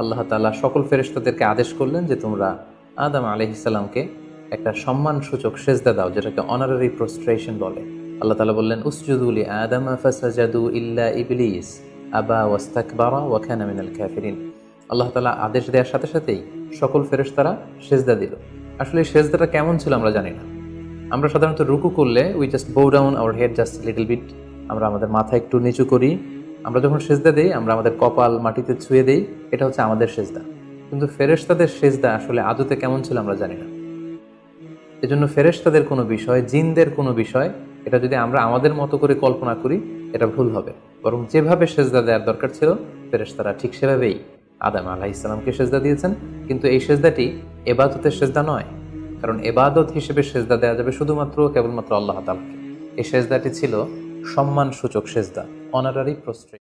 আল্লাহ তাআলা সকল ফেরেশতাদেরকে আদেশ করলেন যে তোমরা আদম আলাইহিস সালামকে একটা সম্মানসূচক সেজদা দাও, যেটাকে অনারারি প্রস্ট্রেশন বলে। আল্লাহ তাআলা বললেন উসজুদু লি আদম ফাসাজাদু ইল্লা ইবলিস আবা ওয়াস্তাকবারা ওয়া কানা মিনাল কাফিরিন। আল্লাহ তাআলা আদেশ দেওয়ার সাথে সাথেই সকল ফেরেশতারা সেজদা দিল। আসলে এই সেজদাটা কেমন ছিল আমরা জানি না। আমরা সাধারণত রুকু করলে we just bow down our head just little bit, আমরা আমাদের মাথা একটু নিচু করি। আমরা যখন সেজদা দেই আমরা আমাদের কপাল মাটিতে ছুঁয়ে দেই, এটা হচ্ছে আমাদের সেজদা। কিন্তু ফেরেশতাদের সেজদা আসলে আদতে কেমন ছিল আমরা জানি না। এজন্য ফেরেশতাদের কোনো বিষয়, জিনদের কোনো বিষয়, এটা যদি আমরা আমাদের মতো করে কল্পনা করি এটা ভুল হবে। বরং যেভাবে সেজদা দেওয়ার দরকার ছিল ফেরেশতারা ঠিক সেভাবেই আদম আলাইহিস সালামকে সেজদা দিয়েছেন। কিন্তু এই সেজদাটি ইবাদতের সেজদা নয়, কারণ ইবাদত হিসেবে সেজদা দেওয়া যাবে শুধুমাত্র কেবলমাত্র আল্লাহ তাআলাকে। এই সেজদাটি ছিল সম্মানসূচক সেজদা, অনারারি প্রস্ট্রেশন।